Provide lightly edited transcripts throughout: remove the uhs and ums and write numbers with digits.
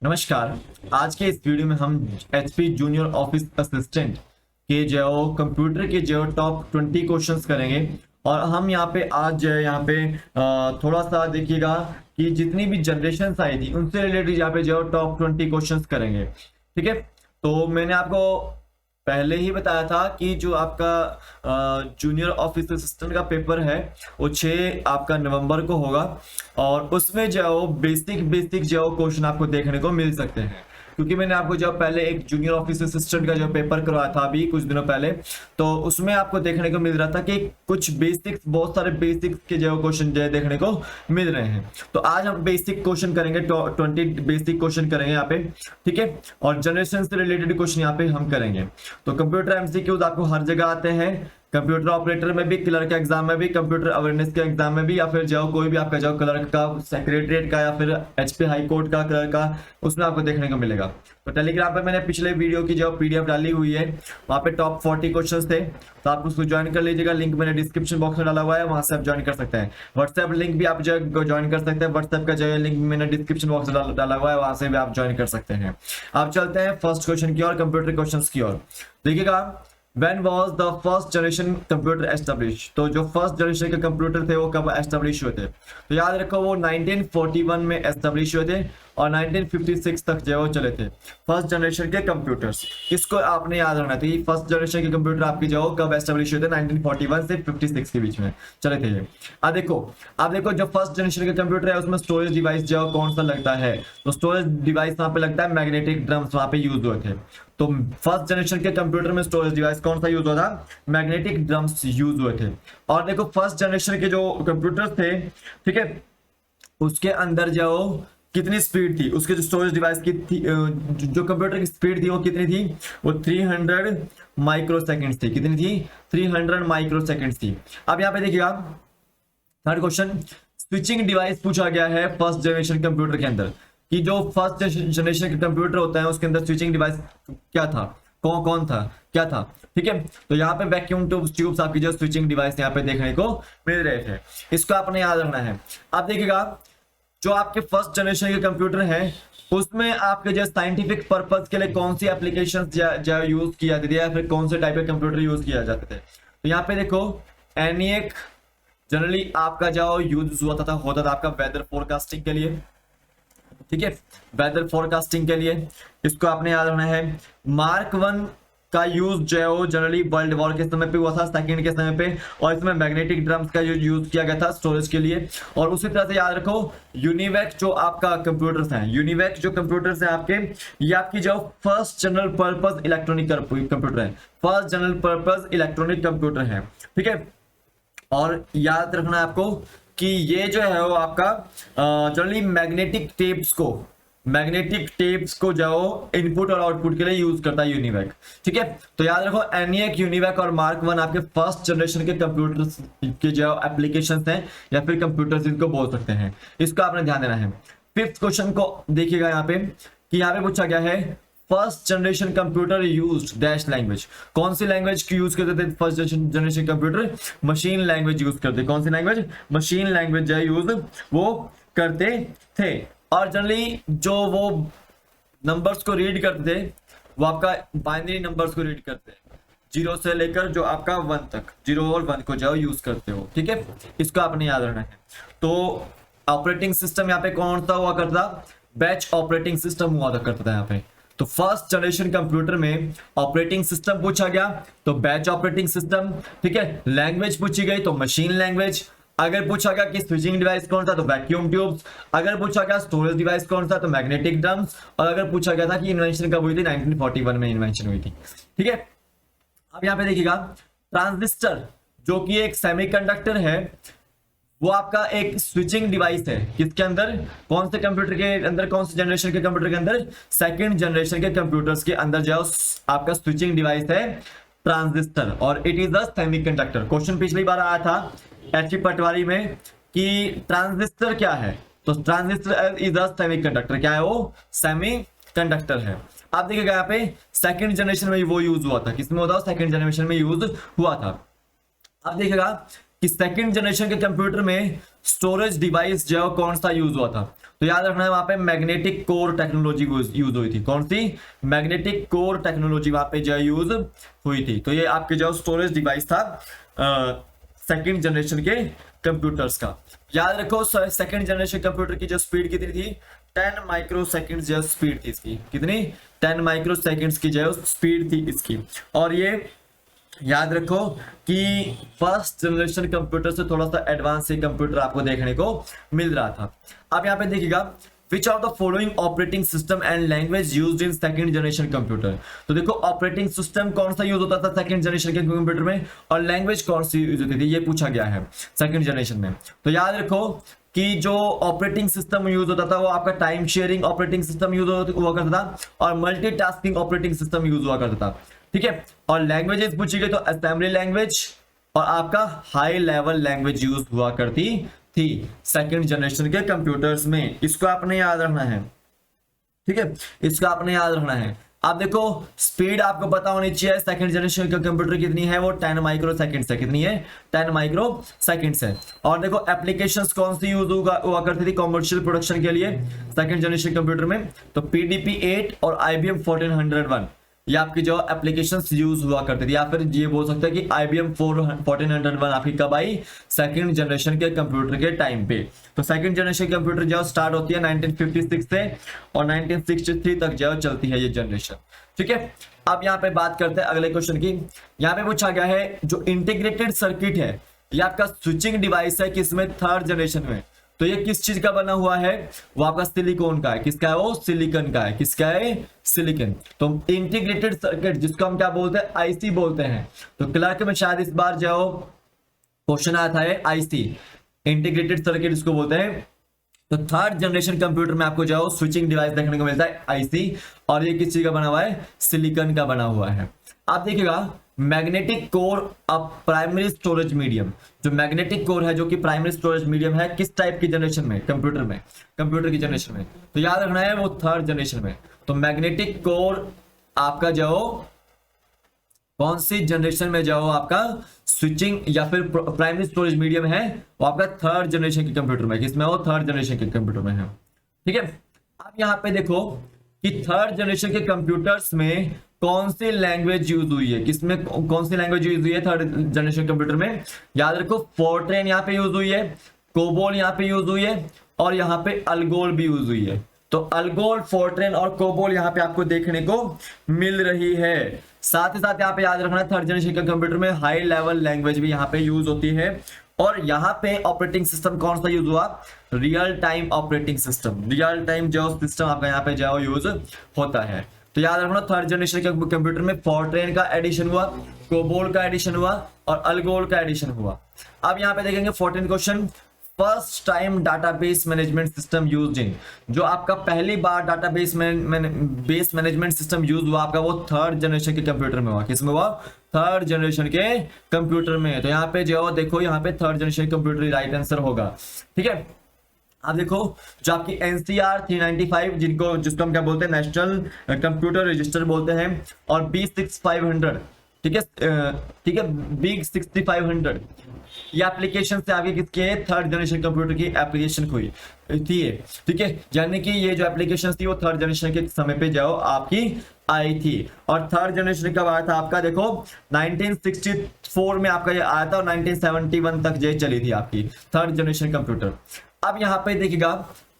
नमस्कार। आज के इस वीडियो में हम एचपी जूनियर ऑफिस असिस्टेंट के जो कंप्यूटर के जो टॉप 20 क्वेश्चंस करेंगे। और हम यहाँ पे आज यहाँ पे थोड़ा सा देखिएगा कि जितनी भी जनरेशन आई थी उनसे रिलेटेड यहाँ पे जो टॉप 20 क्वेश्चंस करेंगे। ठीक है, तो मैंने आपको पहले ही बताया था कि जो आपका जूनियर ऑफिस असिस्टेंट का पेपर है वो 6 आपका नवंबर को होगा और उसमें जो बेसिक जो क्वेश्चन आपको देखने को मिल सकते हैं। क्योंकि मैंने आपको जब पहले एक जूनियर ऑफिस असिस्टेंट का जो पेपर करवाया था अभी कुछ दिनों पहले, तो उसमें आपको देखने को मिल रहा था कि कुछ बेसिक्स, बहुत सारे बेसिक्स के जो क्वेश्चन जो देखने को मिल रहे हैं। तो आज हम बेसिक क्वेश्चन करेंगे, 20 बेसिक क्वेश्चन करेंगे यहाँ पे। ठीक है, और जनरेशन से रिलेटेड क्वेश्चन यहाँ पे हम करेंगे। तो कंप्यूटर एमसीक्यूज आपको हर जगह आते हैं, कंप्यूटर ऑपरेटर में भी, क्लर्क के एग्जाम में भी, कंप्यूटर अवेयरनेस के एग्जाम में भी, या फिर जो कोई भी आपका जो क्लर्क का, सेक्रेटरीट का, या फिर एचपी हाई कोर्ट का क्लर्क का, उसमें आपको देखने को मिलेगा। तो टेलीग्राम पे मैंने पिछले वीडियो की जो पीडीएफ डाली हुई है, वहाँ पे टॉप 40 क्वेश्चंस थे, तो आप उसको ज्वाइन कर लीजिएगा। लिंक मैंने डिस्क्रिप्शन बॉक्स में डाला हुआ है, वहां से आप ज्वाइन कर सकते हैं। व्हाट्सएप लिंक भी आप जो ज्वाइन कर सकते हैं, व्हाट्सएप का जो लिंक मैंने डिस्क्रिप्शन बॉक्स में डाला हुआ है, वहां से भी आप ज्वाइन कर सकते हैं। आप चलते हैं फर्स्ट क्वेश्चन की ओर, कंप्यूटर क्वेश्चन की ओर। देखिएगा, When was the first generation computer established? तो जो फर्स्ट जनरेशन के कंप्यूटर थे वो कब एस्टेब्लिश हुए थे? तो याद रखो वो 1941 में एस्टेब्लिश हुए थे और 1956 तक जो वो चले थे फर्स्ट जनरेशन के कंप्यूटर्स। इसको आपने याद रखना था कि फर्स्ट जनरेशन के कंप्यूटर आपके जो कब एस्टेब्लिश हुए थे, 1941 से 56 के बीच में चले थे ये। अब देखो जो फर्स्ट जनरेशन के कंप्यूटर है उसमें स्टोरेज डिवाइस जो कौन सा लगता है? तो स्टोरेज डिवाइस वहां पे लगता है मैग्नेटिक ड्रम्स, वहां पे यूज हुए थे। तो फर्स्ट जनरेशन के कंप्यूटर में स्टोरेज डिवाइस कौन सा यूज हुआ था? मैग्नेटिक ड्रम्स यूज हुए थे। और देखो फर्स्ट जनरेशन के जो कंप्यूटर थे, ठीक है, उसके अंदर जो कितनी स्पीड थी, उसके जो स्टोरेज डिवाइस की थी, जो कंप्यूटर की स्पीड थी वो कितनी थी? वो 300 माइक्रो सेकेंड थी। कितनी थी? 300 माइक्रो सेकेंड थी। अब यहाँ पे देखिएगा थर्ड क्वेश्चन, स्विचिंग डिवाइस पूछा गया है फर्स्ट जनरेशन कंप्यूटर के अंदर, कि जो फर्स्ट जनरेशन के कंप्यूटर होता है उसके अंदर स्विचिंग डिवाइस क्या था, कौन था, क्या था? ठीक है, तो यहाँ पे वैक्यूम ट्यूब्स आपकी जो स्विचिंग डिवाइस यहाँ पे देखने को मिल रहे थे, इसको आपने याद रखना है। अब देखिएगा जो आपके फर्स्ट जनरेशन के कंप्यूटर हैं उसमें आपके जो साइंटिफिक पर्पज के लिए कौन सी एप्लीकेशन यूज किया जाती थी, या फिर कौन से टाइप के कंप्यूटर यूज किया जाते थे? तो यहाँ पे देखो एनिएक जनरली आपका जो यूज होता था आपका वेदर फोरकास्टिंग के लिए। ठीक है, वेदर फोरकास्टिंग के लिए इसको आपने याद रखना है। मार्क 1 का यूज जो है वो जनरली वर्ल्ड वॉर के समय पे हुआ था, सेकंड के समय पे, और इसमें मैग्नेटिक ड्रम्स का यूज किया गया था स्टोरेज के लिए। और उसी तरह से याद रखो यूनिवैक जो आपका कंप्यूटर्स हैं, यूनिवैक जो कंप्यूटर्स हैं आपके, ये आपकी जो first general purpose electronic computer है, first general purpose electronic computer है। ठीक है, और याद रखना है आपको कि ये जो है वो आपका जनरली मैग्नेटिक टेप्स को जो इनपुट और आउटपुट के लिए यूज करता है यूनिवैक। ठीक है, तो याद रखो एनिएक, यूनिवैक और मार्क 1 आपके फर्स्ट जनरेशन के कंप्यूटर्स के जो एप्लीकेशंस हैं या फिर कंप्यूटर्स इनको बोल सकते हैं, इसका आपने ध्यान देना है। फिफ्थ क्वेश्चन को देखिएगा यहाँ पे कि यहाँ पे पूछा गया है first generation computer used dash language. कौन सी लैंग्वेज की यूज करते थे first generation computer? Machine language use करते। कौन सी लैंग्वेज? मशीन लैंग्वेज जो यूज वो करते थे। और जनरली जो वो नंबर्स को रीड करते थे वो आपका बाइनरी नंबर्स को रीड करते हैं, 0 से लेकर जो आपका 1 तक, 0 और 1 को जो यूज करते हो। ठीक है, इसको आपने याद रखना है। तो ऑपरेटिंग सिस्टम यहाँ पे कौन सा हुआ करता? बैच ऑपरेटिंग सिस्टम हुआ करता था यहाँ पे। तो फर्स्ट जनरेशन कंप्यूटर में ऑपरेटिंग सिस्टम पूछा गया तो बैच ऑपरेटिंग सिस्टम। ठीक है, लैंग्वेज पूछी गई तो मशीन लैंग्वेज। अगर पूछा गया कि स्विचिंग डिवाइस कौन सा तो वैक्यूम ट्यूब्स। अगर पूछा गया स्टोरेज डिवाइस कौन सा तो मैग्नेटिक ड्रम्स। और अगर पूछा गया था कि इन्वेंशन कब हुई थी, 1941 में इन्वेंशन हुई थी। ठीक है, अब यहाँ पे देखिएगा ट्रांजिस्टर जो कि एक सेमीकंडक्टर है, वो आपका एक स्विचिंग डिवाइस है। किसके अंदर? कौन से कंप्यूटर के अंदर? कौन से जनरेशन के कंप्यूटर के अंदर? सेकंड जनरेशन के कंप्यूटर्स के अंदर जो आपका स्विचिंग डिवाइस है ट्रांजिस्टर, और it is a semiconductor. Question पिछली बार आया था एचपी पटवारी में कि ट्रांजिस्टर क्या है, तो ट्रांजिस्टर इज अ सेमीकंडक्टर। क्या है वो? सेमीकंडक्टर है। आप देखिएगा यहाँ पे सेकंड जनरेशन में वो यूज हुआ था। किसमें होता है? सेकंड जनरेशन में यूज हुआ था। अब देखिएगा कि सेकंड जनरेशन के कंप्यूटर में स्टोरेज डिवाइस जो है कौन सा यूज हुआ था, तो याद रखना है वहां पे मैग्नेटिक कोर टेक्नोलॉजी यूज हुई थी। कौन सी? मैग्नेटिक कोर टेक्नोलॉजी वहां पे जो यूज हुई थी। तो ये आपके जो स्टोरेज डिवाइस था सेकंड जनरेशन के कंप्यूटर्स का। याद रखो सेकंड जनरेशन कंप्यूटर की जो स्पीड कितनी थी, 10 माइक्रो सेकंड जो स्पीड थी इसकी, कितनी? 10 माइक्रो सेकंड्स की जो स्पीड थी इसकी। और ये याद रखो कि फर्स्ट जनरेशन कंप्यूटर से थोड़ा सा एडवांस से कंप्यूटर आपको देखने को मिल रहा था। अब यहाँ पे देखिएगा, Which of the following operating system and language used in second generation computer? तो देखो ऑपरेटिंग सिस्टम कौन सा यूज होता था सेकंड जनरेशन के कंप्यूटर में, और लैंग्वेज कौन सी यूज होती थी, ये पूछा गया है सेकंड जनरेशन में। तो याद रखो कि जो ऑपरेटिंग सिस्टम यूज होता था वो आपका time sharing operating system use हुआ करता था, और मल्टीटास्किंग ऑपरेटिंग सिस्टम यूज हुआ करता था, ठीक है। और लैंग्वेजेस पूछी गई तो असेंबली लैंग्वेज और आपका हाई लेवल लैंग्वेज यूज हुआ करती थी सेकंड जनरेशन के कंप्यूटर्स में। इसको आपने याद रखना है, ठीक है, इसको आपने याद रखना है। आप देखो स्पीड आपको पता होनी चाहिए सेकंड जनरेशन का कंप्यूटर कितनी है, वो 10 माइक्रो सेकंड है। कितनी है? 10 माइक्रो सेकंड है। और देखो एप्लीकेशंस कौन सी यूज हुआ करती थी कॉमर्शियल प्रोडक्शन के लिए सेकंड जनरेशन कंप्यूटर में, तो PDP 8 और IBM 1401 ये आपकी जो एप्लीकेशंस यूज हुआ करती थी। या फिर ये बोल सकते हैं कि IBM 1401 आपकी कब आई, सेकंड जनरेशन के कंप्यूटर के टाइम पे। तो सेकंड जनरेशन कंप्यूटर जो स्टार्ट होती है 1956 से और 1963 तक जो चलती है ये जनरेशन, ठीक है। अब यहाँ पे बात करते हैं अगले क्वेश्चन की। यहाँ पे पूछा गया है जो इंटीग्रेटेड सर्किट है ये आपका स्विचिंग डिवाइस है किसमें, थर्ड जनरेशन में। तो ये किस चीज का बना हुआ है, वो आपका सिलिकॉन का है। किसका है वो? सिलिकॉन का है। किसका है? सिलिकॉन। तो इंटीग्रेटेड सर्किट जिसको हम क्या बोलते हैं, आईसी बोलते हैं। तो क्लर्क में शायद इस बार जो क्वेश्चन आया था आईसी इंटीग्रेटेड सर्किट इसको बोलते हैं। तो थर्ड जनरेशन कंप्यूटर में आपको जो स्विचिंग डिवाइस देखने को मिलता है आईसी, और ये किस चीज का बना हुआ है, सिलिकॉन का बना हुआ है। आप देखिएगा मैग्नेटिक कोर अब प्राइमरी स्टोरेज मीडियम, जो मैग्नेटिक कोर है जो कि प्राइमरी स्टोरेज मीडियम है किस टाइप की जनरेशन में, कंप्यूटर में, कंप्यूटर की जनरेशन में। तो याद रखना है वो थर्ड जनरेशन में। तो मैग्नेटिक कोर आपका जो कौन सी जनरेशन में जो आपका स्विचिंग या फिर प्राइमरी स्टोरेज मीडियम है वो आपका थर्ड जनरेशन के कंप्यूटर में, किसमें हो, थर्ड जनरेशन के कंप्यूटर में है, ठीक है। अब यहाँ पे देखो कि थर्ड जनरेशन के कंप्यूटर्स में कौन सी लैंग्वेज यूज हुई है, किसमें कौन सी लैंग्वेज यूज हुई है थर्ड जनरेशन कंप्यूटर में। याद रखो फोर्ट्रेन यहाँ पे यूज हुई है, कोबोल यहाँ पे यूज हुई है, और यहाँ पे अल्गोल भी यूज हुई है। तो अल्गोल, फोर्ट्रेन और कोबोल यहाँ पे आपको देखने को मिल रही है। साथ ही साथ यहाँ पे याद रखना थर्ड जनरेशन के कंप्यूटर में हाई लेवल लैंग्वेज भी यहाँ पे यूज होती है। और यहाँ पे ऑपरेटिंग सिस्टम कौन सा यूज हुआ, real time operating system, real time जो सिस्टम आपका यहाँ पे जो यूज होता है। तो याद रखना थर्ड जनरेशन के कंप्यूटर में फोर्ट्रेन का एडिशन हुआ, कोबोल का एडिशन हुआ और अल्गोल का एडिशन हुआ। अब यहाँ पे देखेंगे 14 question, first time database management system used in, जो आपका पहली बार database base management system use हुआ आपका वो थर्ड जनरेशन के कंप्यूटर में हुआ। किसमें हुआ? थर्ड जनरेशन के कंप्यूटर में। तो यहाँ पे जो देखो यहाँ पे third generation computer right answer होगा, ठीक है। आप देखो जो आपकी NCR 395 जिसको हम क्या बोलते हैं, नेशनल कंप्यूटर रजिस्टर बोलते हैं, और B6500, ठीक है, ठीक है, बिग 6500 ये एप्लीकेशन से आगे किसके, थर्ड जनरेशन कंप्यूटर की एप्लीकेशन हुई थी, ठीक है। यानी कि ये जो एप्लीकेशन थी वो थर्ड जनरेशन के समय पे जाओ आपकी आई थी। और थर्ड जनरेशन कब आया था आपका, देखो 1964 में आपका ये आया था और 1971 तक ये चली थी आपकी थर्ड जनरेशन कंप्यूटर। अब यहाँ पे देखिएगा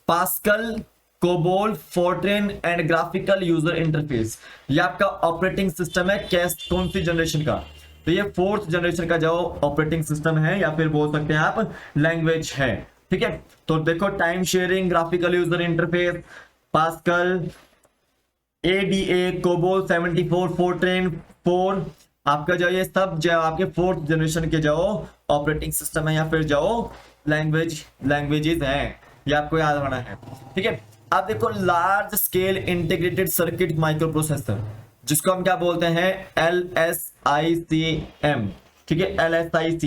pascal, COBOL, Fortran and graphical user interface, ये आपका ऑपरेटिंग सिस्टम है कौन सी जनरेशन का, तो ये फोर्थ जनरेशन का जो ऑपरेटिंग सिस्टम है या फिर बोल सकते हैं आप लैंग्वेज है, ठीक है। तो देखो time sharing, graphical user interface, pascal, ADA, COBOL 74, Fortran 4, आपका जो ये सब जो आपके फोर्थ जनरेशन के जो ऑपरेटिंग सिस्टम है या फिर जो लैंग्वेजेस हैं, ये आपको याद रखना है, ठीक है। अब देखो large scale integrated circuit micro processor, जिसको हम क्या बोलते हैं, LSICM, ठीक है, LSIC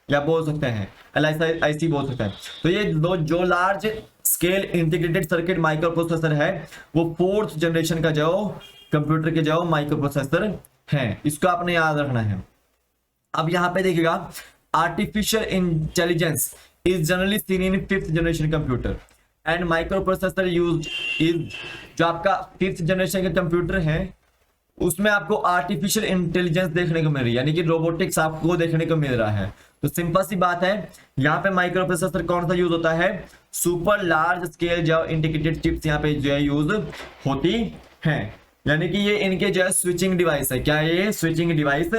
या बोल सकते हैं LSIC बोल सकते हैं। तो ये जो large scale integrated circuit micro processor है वो फोर्थ जनरेशन का जो कंप्यूटर के जो माइक्रो प्रोसेसर है, इसको आपने याद रखना है। अब यहाँ पे देखिएगा artificial intelligence is generally seen in fifth generation computer and microprocessor used is, जो आपका फिफ्थ जनरेशन का कंप्यूटर है उसमें आपको आर्टिफिशियल इंटेलिजेंस देखने को मिल रही है, यानी कि रोबोटिक्स आपको देखने को मिल रहा है। तो सिंपल सी बात है, यहाँ पे माइक्रो प्रोसेसर कौन सा यूज होता है, सुपर लार्ज स्केल जो इंटीग्रेटेड चिप्स यहाँ पे जो है यूज होती हैं, यानी कि ये इनके जो है स्विचिंग डिवाइस है। क्या ये स्विचिंग डिवाइस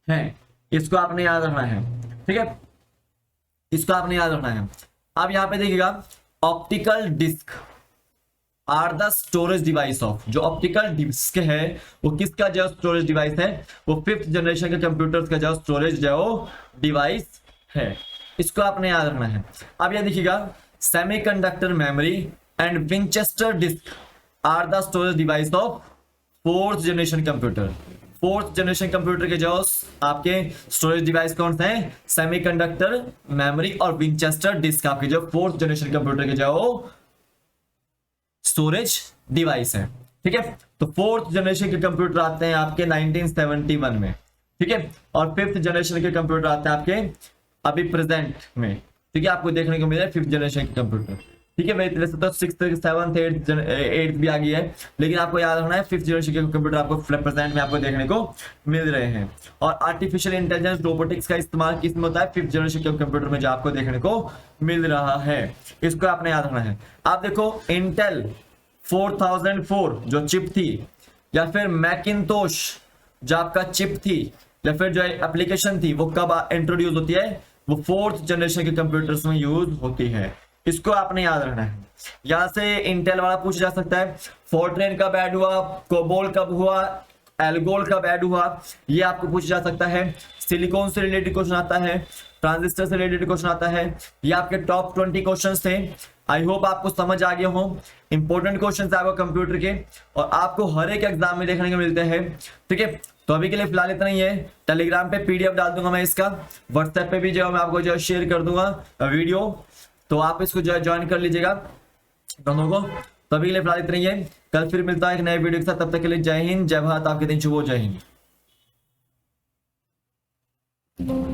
है, इसको आपने याद रखना है, ठीक है, इसको आपने याद रखना है। अब यहाँ पे देखिएगा optical disc are the storage device of, जो ऑप्टिकल डिस्क है वो किसका जो स्टोरेज डिवाइस है, वो फिफ्थ जनरेशन के कंप्यूटर्स का जो स्टोरेज जो डिवाइस है, इसको आपने याद रखना है। अब ये देखिएगा semiconductor memory and Winchester disk are the storage device of fourth generation computer. Fourth generation computer के जो आपके स्टोरेज डिवाइस कौन से हैं, सेमीकंडक्टर मेमोरी और विंचेस्टर डिस्क आपके जो फोर्थ जनरेशन कंप्यूटर के जो स्टोरेज डिवाइस है, ठीक है। तो फोर्थ जनरेशन के कंप्यूटर आते हैं आपके 1971 में, ठीक है, और फिफ्थ जनरेशन के कंप्यूटर आते हैं आपके अभी प्रेजेंट में, ठीक है, आपको देखने को मिल रहा है फिफ्थ जनरेशन के कंप्यूटर, ठीक है। वैसे तो सिक्स सेवंथ एट्थ भी आ गई है, लेकिन आपको याद रखना है फिफ्थ जनरेशन के कंप्यूटर आपको प्रेजेंट में आपको देखने को मिल रहे हैं। और आर्टिफिशियल इंटेलिजेंस रोबोटिक्स का इस्तेमाल किस में होता है, फिफ्थ जनरेशन के कंप्यूटर में जो आपको देखने को मिल रहा है, इसको आपने याद रखना है। आप देखो इंटेल 4004 जो चिप थी, या फिर मैकिनतोश जो आपका चिप थी, या फिर जो एप्लीकेशन थी, वो कब इंट्रोड्यूस होती है, वो फोर्थ जनरेशन के कंप्यूटर्स में यूज होती है, इसको आपने याद रखना है। यहां से इंटेल वाला पूछा जा सकता है, फोर्ट्रेन कब ऐड हुआ, कोबोल कब हुआ, एल्गोल कब ऐड हुआ, ये आपको पूछा जा सकता है। सिलिकॉन से रिलेटेड क्वेश्चन आता है, ट्रांजिस्टर से रिलेटेड क्वेश्चन आता है। ये आपके टॉप 20 क्वेश्चंस थे। आई होप आपको समझ आ गया हो। इंपॉर्टेंट क्वेश्चन है आपको कंप्यूटर के, और आपको हर एक एग्जाम में देखने को मिलते हैं, ठीक है। तो अभी के लिए फिलहाल इतना ही है। टेलीग्राम पे पीडीएफ डाल दूंगा मैं इसका, व्हाट्सएप पे भी जो मैं आपको जो शेयर कर दूंगा वीडियो, तो आप इसको जो ज्वाइन कर लीजिएगा दोनों को। तो अभी के लिए फिलहाल इतना ही है, कल फिर मिलता है एक नए वीडियो के साथ, तब तक के लिए जय हिंद, जय भारत, आपके दिन शुभ हो, जय हिंद।